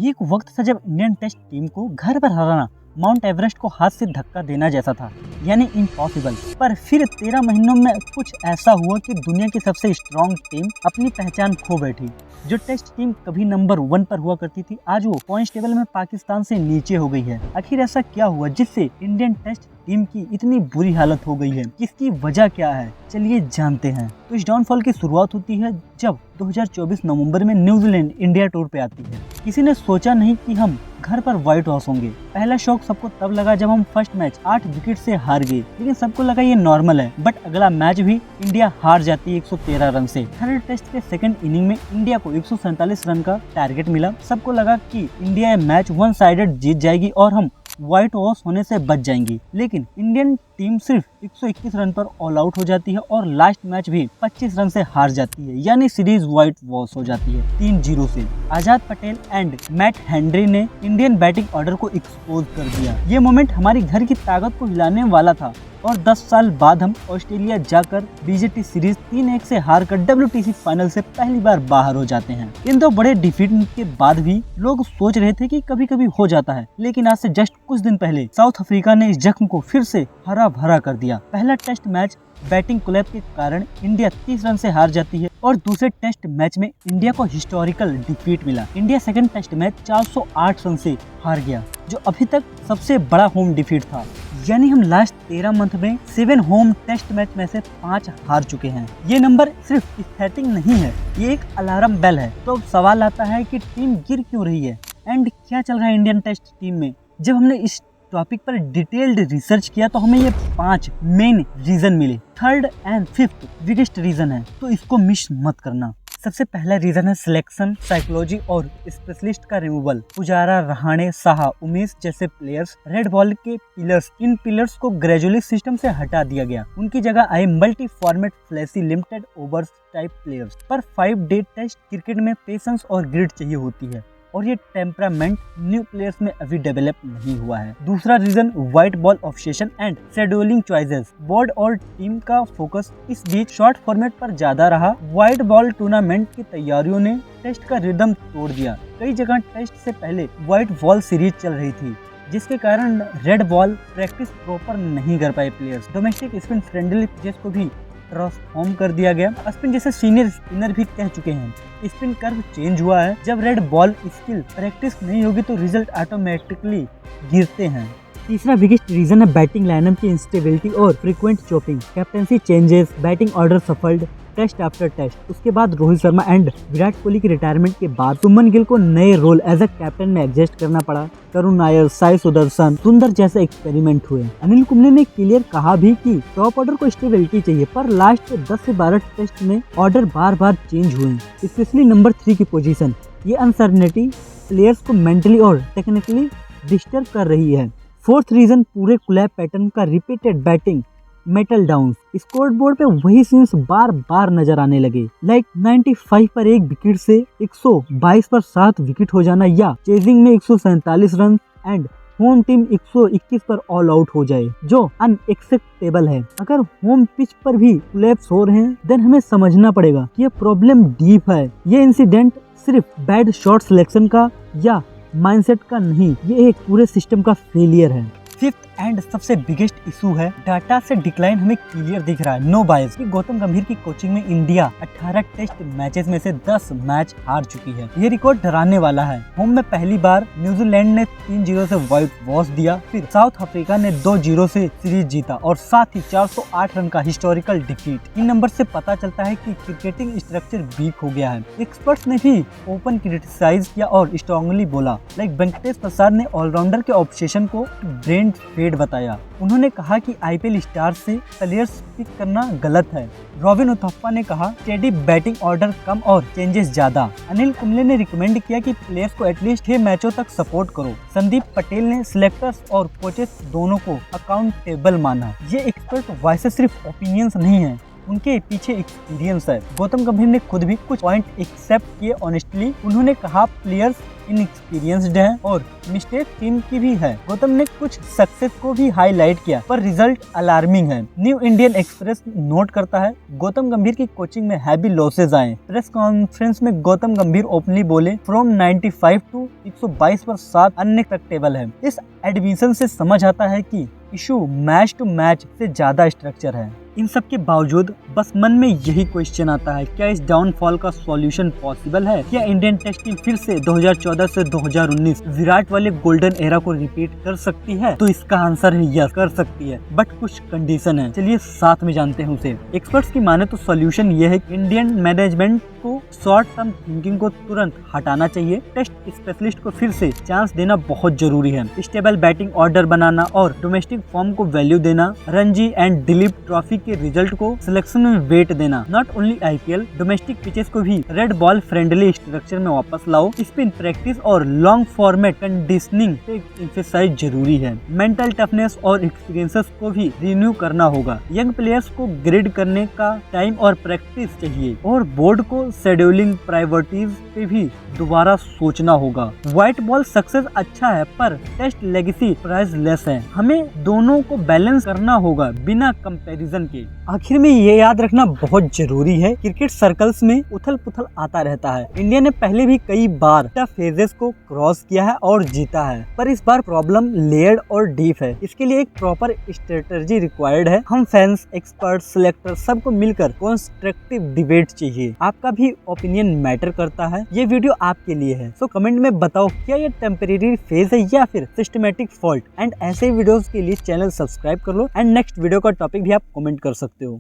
ये एक वक्त था जब इंडियन टेस्ट टीम को घर पर हराना माउंट एवरेस्ट को हाथ से धक्का देना जैसा था, यानी इम्पॉसिबल। पर फिर 13 महीनों में कुछ ऐसा हुआ कि दुनिया की सबसे स्ट्रॉन्ग टीम अपनी पहचान खो बैठी। जो टेस्ट टीम कभी नंबर 1 पर हुआ करती थी, आज वो पॉइंट्स टेबल में पाकिस्तान से नीचे हो गई है। आखिर ऐसा क्या हुआ जिससे इंडियन टेस्ट टीम की इतनी बुरी हालत हो गई है? किसकी वजह क्या है, चलिए जानते हैं। तो इस डाउनफॉल की शुरुआत होती है जब 2024 नवंबर में न्यूजीलैंड इंडिया टूर पे आती है। किसी ने सोचा नहीं कि हम घर पर व्हाइट वॉश होंगे। पहला शौक सबको तब लगा जब हम फर्स्ट मैच 8 विकेट से हार गए, लेकिन सबको लगा ये नॉर्मल है। बट अगला मैच भी इंडिया हार जाती है 113 रन से। थर्ड टेस्ट के सेकंड इनिंग में इंडिया को 147 रन का टारगेट मिला। सबको लगा कि इंडिया मैच वन साइडेड जीत जाएगी और हम व्हाइट वॉश होने से बच जाएंगी, लेकिन इंडियन टीम सिर्फ 121 रन पर ऑल आउट हो जाती है और लास्ट मैच भी 25 रन से हार जाती है, यानी सीरीज व्हाइट वॉश हो जाती है 3-0 से। आजाद पटेल एंड मैट हेनरी ने इंडियन बैटिंग ऑर्डर को एक्सपोज कर दिया। ये मोमेंट हमारी घर की ताकत को हिलाने वाला था और 10 साल बाद हम ऑस्ट्रेलिया जाकर बीजेटी सीरीज 3-1 से हारकर WTC फाइनल से पहली बार बाहर हो जाते हैं। इन दो बड़े डिफीट के बाद भी लोग सोच रहे थे कि कभी कभी हो जाता है, लेकिन आज से जस्ट कुछ दिन पहले साउथ अफ्रीका ने इस जख्म को फिर से हरा भरा कर दिया। पहला टेस्ट मैच बैटिंग कोलैप के कारण इंडिया 30 रन से हार जाती है और दूसरे टेस्ट मैच में इंडिया को हिस्टोरिकल डिफीट मिला। India second test match 408 run से हार गया, जो अभी तक सबसे बड़ा होम डिफीट था। यानी हम लास्ट 13 मंथ में 7 होम टेस्ट मैच में से 5 हार चुके हैं। ये नंबर सिर्फ स्टैटिक नहीं है, ये एक अलार्म बेल है। तो अब सवाल आता है कि टीम गिर क्यों रही है एंड क्या चल रहा है इंडियन टेस्ट टीम में। जब हमने इस टॉपिक पर डिटेल्ड रिसर्च किया तो हमें ये 5 मेन रीजन मिले। Third and fifth biggest reason है, तो इसको मिस मत करना। सबसे पहला रीजन है सिलेक्शन, साइकोलॉजी और स्पेशलिस्ट का रिमूवल। पुजारा, रहाणे, साहा, उमेश जैसे प्लेयर्स रेड बॉल के पिलर्स। इन पिलर्स को ग्रेजुअली सिस्टम से हटा दिया गया। उनकी जगह आए multi format flashy limited overs type players. पर 5 डे टेस्ट क्रिकेट में पेशेंस और ग्रिड चाहिए होती है और ये टेम्परामेंट न्यू प्लेयर्स में अभी डेवलप नहीं हुआ है। दूसरा reason white ball obsession and scheduling choices. Board और टीम का फोकस इस बीच शॉर्ट फॉर्मेट पर ज्यादा रहा। व्हाइट बॉल टूर्नामेंट की तैयारियों ने टेस्ट का रिदम तोड़ दिया। कई जगह टेस्ट से पहले व्हाइट बॉल सीरीज चल रही थी, जिसके कारण रेड बॉल प्रैक्टिस प्रॉपर नहीं कर पाए players. Domestic spin friendly pitches को भी ट्रांसफॉर्म कर दिया गया। स्पिन जैसे सीनियर स्पिनर भी कह चुके हैं, स्पिन कर्व चेंज हुआ है। जब रेड बॉल स्किल प्रैक्टिस नहीं होगी तो रिजल्ट ऑटोमेटिकली गिरते हैं। तीसरा बिगेस्ट रीजन है बैटिंग लाइनअप की इंस्टेबिलिटी और frequent chopping. Captaincy changes, batting order shuffled test after test. उसके बाद रोहित शर्मा एंड विराट कोहली की रिटायरमेंट के बाद सुमन गिल को नए रोल एज अ कैप्टन में एडजस्ट करना पड़ा। करुण नायर, साई सुदर्शन, सुंदर जैसे एक्सपेरिमेंट हुए। अनिल कुंबले ने क्लियर कहा भी कि टॉप ऑर्डर को स्टेबिलिटी चाहिए, पर लास्ट 10 से 12 टेस्ट में ऑर्डर बार बार चेंज हुए, स्पेशली नंबर 3 की पोजीशन। ये अनसर्टेनिटी प्लेयर्स को मेंटली और टेक्निकली डिस्टर्ब कर रही है। फोर्थ रीजन पूरे कोलैप पैटर्न का repeated batting metal down. Score board पे वही सीन्स बार बार नजर आने लगे, लाइक 95 पर 1 विकेट से 122 पर 7 विकेट हो जाना, या चेजिंग में 147 रन एंड होम टीम 121 पर ऑल आउट हो जाए, जो अनएक्सेप्टेबल है। अगर होम पिच पर भी कोलैप्स हो रहे हैं, देन हमें समझना पड़ेगा कि ये प्रॉब्लम डीप है। ये इंसिडेंट सिर्फ बैड शॉट सिलेक्शन का या माइंडसेट का नहीं, ये एक पूरे सिस्टम का फेलियर है। फिफ्थ एंड सबसे बिगेस्ट इशू है डाटा से डिक्लाइन हमें क्लियर दिख रहा है, नो बायस। कि गौतम गंभीर की कोचिंग में इंडिया 18 टेस्ट मैचेस में से 10 मैच हार चुकी है। ये रिकॉर्ड डराने वाला है। होम में पहली बार न्यूजीलैंड ने 3-0 से व्हाइट वॉश दिया, फिर साउथ अफ्रीका ने 2-0 से सीरीज जीता और साथ ही 408 रन का हिस्टोरिकल डिफीट। इन नंबर से पता चलता है कि क्रिकेटिंग स्ट्रक्चर वीक हो गया है। एक्सपर्ट्स ने भी ओपन क्रिटिसाइज किया और स्ट्रांगली बोला, लाइक वेंकटेश प्रसाद ने ऑलराउंडर के ऑब्सेशन को ब्रेन फेड बताया। उन्होंने कहा कि आईपीएल स्टार से प्लेयर्स पिक करना गलत है। रॉबिन उथप्पा ने कहा स्टेडी बैटिंग ऑर्डर कम और चेंजेस ज्यादा। अनिल कुंबले ने रिकमेंड किया कि प्लेयर्स को एटलीस्ट 6 मैचों तक सपोर्ट करो। संदीप पटेल ने सिलेक्टर्स और कोचेस दोनों को अकाउंटेबल माना। ये एक्सपर्ट वॉइसेस सिर्फ ओपिनियंस नहीं है, उनके पीछे एक्सपीरियंस है। गौतम गंभीर ने खुद भी कुछ पॉइंट एक्सेप्ट किए ऑनेस्टली। उन्होंने कहा प्लेयर्स इनएक्सपीरियंस्ड है और मिस्टेक टीम की भी है। गौतम ने कुछ सक्सेस को भी हाईलाइट किया पर रिजल्ट अलार्मिंग है। न्यू इंडियन एक्सप्रेस नोट करता है गौतम गंभीर की कोचिंग में हैवी लॉसेज आए। प्रेस कॉन्फ्रेंस में गौतम गंभीर ओपनली बोले फ्रॉम 95 टू 122 पर 7 अनएक्सपेक्टेबल है। इस एडमिशन से समझ आता है कि इशू मैच टू मैच से ज्यादा स्ट्रक्चर है। इन सब के बावजूद बस मन में यही क्वेश्चन आता है, क्या इस डाउनफॉल का सॉल्यूशन पॉसिबल है? क्या इंडियन टेस्ट टीम फिर से 2014 से 2019 विराट वाले गोल्डन एरा को रिपीट कर सकती है? तो इसका आंसर है यस, कर सकती है, बट कुछ कंडीशन है। चलिए साथ में जानते हैं उसे। एक्सपर्ट्स की माने तो सॉल्यूशन ये है कि इंडियन मैनेजमेंट को शॉर्ट टर्म थिंकिंग को तुरंत हटाना चाहिए। टेस्ट स्पेशलिस्ट को फिर से चांस देना बहुत जरूरी है। स्टेबल बैटिंग ऑर्डर बनाना और डोमेस्टिक फॉर्म को वैल्यू देना। रणजी एंड दिलीप ट्रॉफी के रिजल्ट को सिलेक्शन में वेट देना। Not only IPL, domestic pitches को भी रेड बॉल फ्रेंडली स्ट्रक्चर में वापस लाओ। स्पिन प्रैक्टिस और लॉन्ग फॉर्मेट कंडीशनिंग पे एम्फेसाइज जरूरी है। मेंटल टफनेस और एक्सपीरियंसेस को भी रिन्यू करना होगा। यंग प्लेयर्स को ग्रेड करने का टाइम और प्रैक्टिस चाहिए और बोर्ड को शेड्यूलिंग प्रायोरिटीज पे भी दोबारा सोचना होगा। व्हाइट बॉल सक्सेस अच्छा है पर टेस्ट लेगेसी प्राइसलेस है। हमें दोनों को बैलेंस करना होगा बिना कंपैरिजन के। आखिर में ये याद रखना बहुत जरूरी है, क्रिकेट सर्कल्स में उथल पुथल आता रहता है। इंडिया ने पहले भी कई बार टफ फेजेस को क्रॉस किया है और जीता है, पर इस बार प्रॉब्लम लेयर्ड और डीप है। इसके लिए एक प्रॉपर स्ट्रेटजी रिक्वायर्ड है। हम फैंस, एक्सपर्ट, सिलेक्टर सबको मिलकर कंस्ट्रक्टिव डिबेट चाहिए। आपका भी ओपिनियन मैटर करता है। ये वीडियो आपके लिए है, सो कमेंट में बताओ क्या ये टेम्परेरी फेज है या फिर सिस्टमेटिक फॉल्ट। एंड ऐसे वीडियोस के लिए चैनल सब्सक्राइब कर लो एंड नेक्स्ट वीडियो का टॉपिक भी आप कमेंट कर सकते हो।